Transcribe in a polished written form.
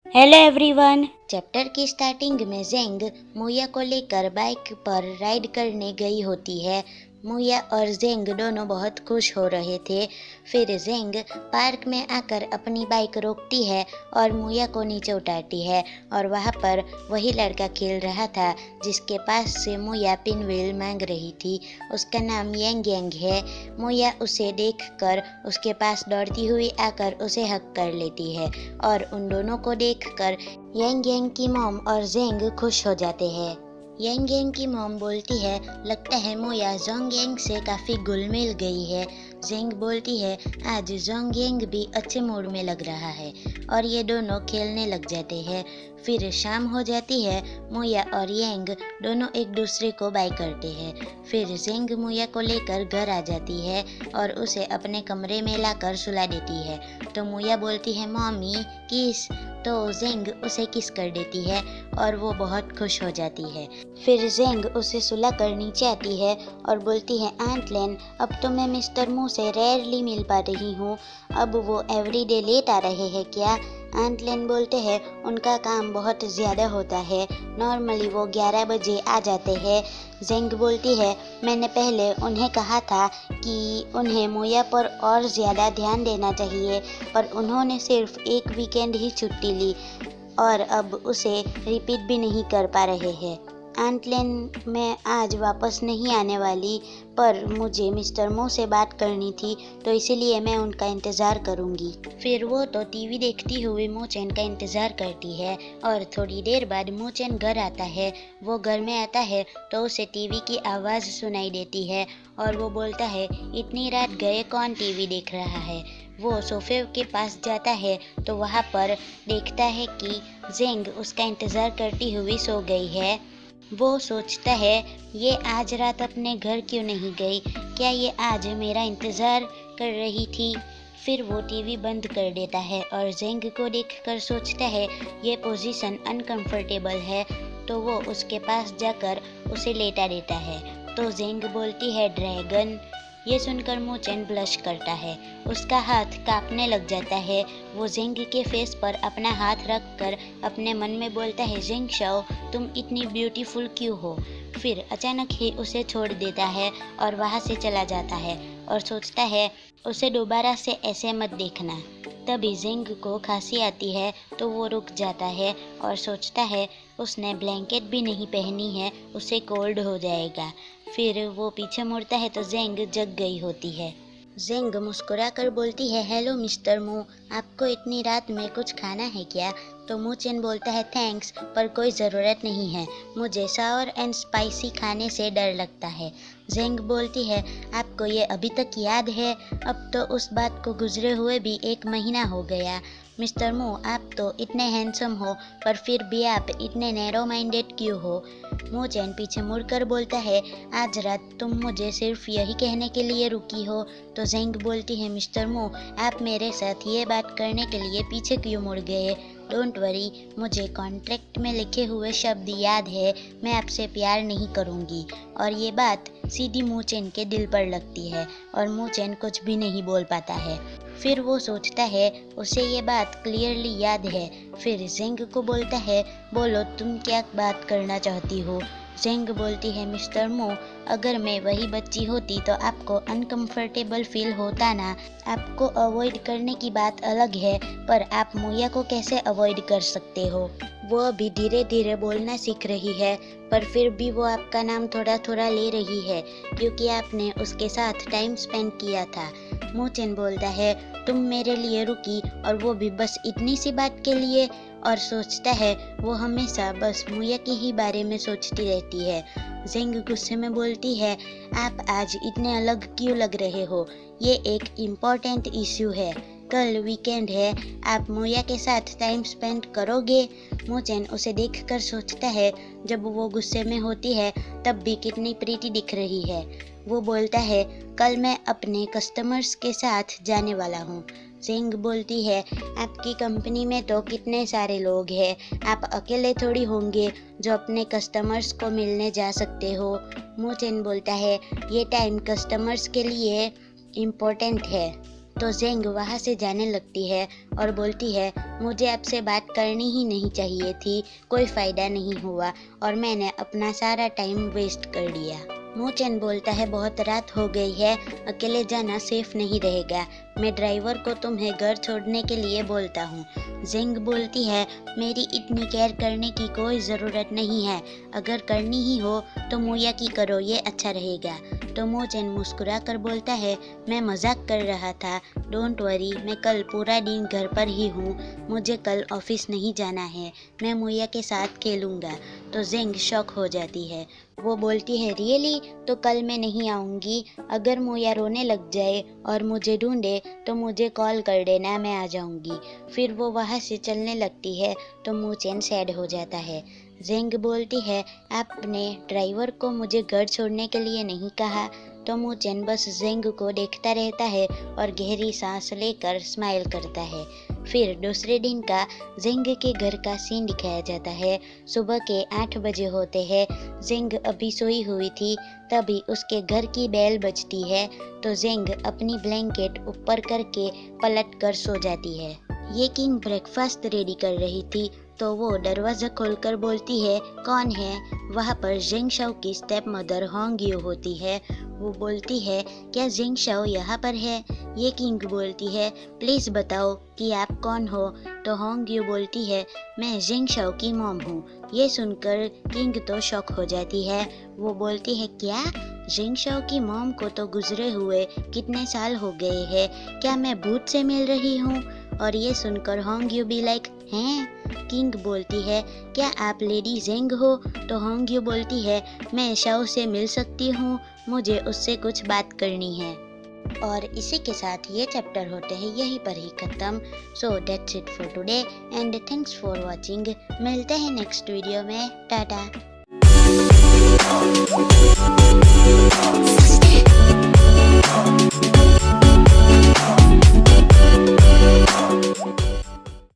Hello everyone. Chapter की starting में जेंग मुया को लेकर बाइक पर राइड करने गई होती है। मुया और जेंग दोनों बहुत खुश हो रहे थे। फिर जेंग पार्क में आकर अपनी बाइक रोकती है और मुया को नीचे उतारती है और वहाँ पर वही लड़का खेल रहा था जिसके पास से मुया पिन व्हील मांग रही थी। उसका नाम यांग यांग है। मुया उसे देखकर उसके पास दौड़ती हुई आकर उसे हक कर लेती है और उन दोनों को देखकर यांग यांग की मॉम और जेंग खुश हो जाते हैं। यांग यांग की मॉम बोलती है, लगता है मुया जोंग यांग से काफ़ी घुल मिल गई है। जेंग बोलती है, आज जोंग यांग भी अच्छे मूड में लग रहा है और ये दोनों खेलने लग जाते हैं। फिर शाम हो जाती है। मुया और यांग दोनों एक दूसरे को बाय करते हैं। फिर जेंग मुया को लेकर घर आ जाती है और उसे अपने कमरे में लाकर सुला देती है। तो मुया बोलती है, मॉमी किस। तो जेंग उसे किस कर देती है और वो बहुत खुश हो जाती है। फिर जेंग उसे सुलाकर नीचे आती है और बोलती है, आंट लेन, अब तो मैं मिस्टर मू से रेयरली मिल पा रही हूँ। अब वो एवरीडे लेट आ रहे हैं क्या? आंट लेन बोलते हैं, उनका काम बहुत ज़्यादा होता है, नॉर्मली वो 11 बजे आ जाते हैं। जेंग बोलती है, मैंने पहले उन्हें कहा था कि उन्हें मुया पर और ज़्यादा ध्यान देना चाहिए, पर उन्होंने सिर्फ एक वीकेंड ही छुट्टी ली और अब उसे रिपीट भी नहीं कर पा रहे हैं। आंट लेन, मैं आज वापस नहीं आने वाली, पर मुझे मिस्टर मो से बात करनी थी तो इसीलिए मैं उनका इंतज़ार करूंगी। फिर वो तो टीवी देखती हुई मोचेन का इंतज़ार करती है और थोड़ी देर बाद मोचेन घर आता है। वो घर में आता है तो उसे टीवी की आवाज़ सुनाई देती है और वो बोलता है, इतनी रात गए कौन टीवी देख रहा है। वो सोफे के पास जाता है तो वहाँ पर देखता है कि जेंग उसका इंतज़ार करती हुई सो गई है। वो सोचता है, ये आज रात अपने घर क्यों नहीं गई, क्या ये आज मेरा इंतज़ार कर रही थी। फिर वो टीवी बंद कर देता है और जेंग को देखकर सोचता है, ये पोजीशन अनकंफर्टेबल है, तो वो उसके पास जाकर उसे लेटा देता है। तो जेंग बोलती है, ड्रैगन। ये सुनकर मोचेन ब्लश करता है, उसका हाथ कांपने लग जाता है। वो जेंग के फेस पर अपना हाथ रख कर अपने मन में बोलता है, जेंग शाओ, तुम इतनी ब्यूटीफुल क्यों हो। फिर अचानक ही उसे छोड़ देता है और वहाँ से चला जाता है और सोचता है, उसे दोबारा से ऐसे मत देखना। तभी जेंग को खांसी आती है तो वो रुक जाता है और सोचता है, उसने ब्लैंकेट भी नहीं पहनी है, उसे कोल्ड हो जाएगा। फिर वो पीछे मुड़ता है तो जेंग जग गई होती है। जेंग मुस्कुराकर बोलती है, हेलो मिस्टर मू, आपको इतनी रात में कुछ खाना है क्या? तो मूचेन बोलता है, थैंक्स, पर कोई ज़रूरत नहीं है, मुझे सावर एंड स्पाइसी खाने से डर लगता है। जेंग बोलती है, आपको ये अभी तक याद है? अब तो उस बात को गुजरे हुए भी 1 महीना हो गया। मिस्टर मू, आप तो इतने हैंडसम हो, पर फिर भी आप इतने नैरो माइंडेड क्यों हो? मूचेन पीछे मुड़कर बोलता है, आज रात तुम मुझे सिर्फ यही कहने के लिए रुकी हो? तो जेंग बोलती है, मिस्टर मू, आप मेरे साथ ये बात करने के लिए पीछे क्यों मुड़ गए? डोंट वरी, मुझे कॉन्ट्रैक्ट में लिखे हुए शब्द याद है, मैं आपसे प्यार नहीं करूँगी। और ये बात सीधी मूचेन के दिल पर लगती है और मूचेन कुछ भी नहीं बोल पाता है। फिर वो सोचता है, उसे ये बात क्लियरली याद है। फिर जेंग को बोलता है, बोलो तुम क्या बात करना चाहती हो? जेंग बोलती है, मिस्टर मो, अगर मैं वही बच्ची होती तो आपको अनकंफर्टेबल फील होता ना। आपको अवॉइड करने की बात अलग है, पर आप मुया को कैसे अवॉइड कर सकते हो? वो अभी धीरे धीरे बोलना सीख रही है, पर फिर भी वो आपका नाम थोड़ा थोड़ा ले रही है क्योंकि आपने उसके साथ टाइम स्पेंड किया था। मूचेन बोलता है, तुम मेरे लिए रुकी और वो भी बस इतनी सी बात के लिए? और सोचता है, वो हमेशा बस मुया के ही बारे में सोचती रहती है। जेंग गुस्से में बोलती है, आप आज इतने अलग क्यों लग रहे हो? ये एक इम्पोर्टेंट इश्यू है, कल वीकेंड है, आप मुया के साथ टाइम स्पेंड करोगे? मूचेन उसे देखकर सोचता है, जब वो गुस्से में होती है तब भी कितनी प्रीति दिख रही है। वो बोलता है, कल मैं अपने कस्टमर्स के साथ जाने वाला हूँ। जेंग बोलती है, आपकी कंपनी में तो कितने सारे लोग हैं, आप अकेले थोड़ी होंगे जो अपने कस्टमर्स को मिलने जा सकते हो। मूचेन बोलता है, ये टाइम कस्टमर्स के लिए इम्पोर्टेंट है। तो जेंग वहाँ से जाने लगती है और बोलती है मुझे आपसे बात करनी ही नहीं चाहिए थी, कोई फ़ायदा नहीं हुआ और मैंने अपना सारा टाइम वेस्ट कर दिया। मो चेन बोलता है बहुत रात हो गई है, अकेले जाना सेफ नहीं रहेगा, मैं ड्राइवर को तुम्हें घर छोड़ने के लिए बोलता हूँ। जेंग बोलती है मेरी इतनी केयर करने की कोई ज़रूरत नहीं है, अगर करनी ही हो तो मुया की करो, ये अच्छा रहेगा। तो मो चेन मुस्कुरा कर बोलता है मैं मजाक कर रहा था, डोंट वरी, मैं कल पूरा दिन घर पर ही हूँ, मुझे कल ऑफिस नहीं जाना है, मैं मुया के साथ खेलूँगा। तो जेंग शॉक हो जाती है, वो बोलती है रियली, तो कल मैं नहीं आऊँगी, अगर मोया रोने लग जाए और मुझे ढूंढे तो मुझे कॉल कर देना, मैं आ जाऊँगी। फिर वो वहाँ से चलने लगती है तो मो चेन सैड हो जाता है। जेंग बोलती है आपने ड्राइवर को मुझे घर छोड़ने के लिए नहीं कहा। तो मो चेन बस जेंग को देखता रहता है और गहरी सांस लेकर स्माइल करता है। फिर दूसरे दिन का जेंग के घर का सीन दिखाया जाता है। सुबह के 8 बजे होते हैं, जेंग अभी सोई हुई थी, तभी उसके घर की बेल बजती है तो जेंग अपनी ब्लैंकेट ऊपर करके पलट कर सो जाती है। ये किंग ब्रेकफास्ट रेडी कर रही थी तो वो दरवाज़ा खोलकर बोलती है कौन है। वहाँ पर जेंग शाओ की स्टेप मदर होंग यू होती है। वो बोलती है क्या जेंग शाओ यहाँ पर है। ये किंग बोलती है प्लीज़ बताओ कि आप कौन हो। तो होंग यू बोलती है मैं जेंग शाओ की मॉम हूँ। ये सुनकर किंग तो शॉक हो जाती है। वो बोलती है क्या, जेंग शाओ की मॉम को तो गुजरे हुए कितने साल हो गए हैं, क्या मैं भूत से मिल रही हूँ। और ये सुनकर होंग यू भी लाइक हैं। किंग बोलती है क्या आप लेडी जेंग हो। तो होंग यू बोलती है मैं शाओ से मिल सकती हूँ, मुझे उससे कुछ बात करनी है। और इसी के साथ ये चैप्टर होते हैं यहीं पर ही ख़त्म। So that's it for today and thanks for watching. मिलते हैं नेक्स्ट वीडियो में, टाटा।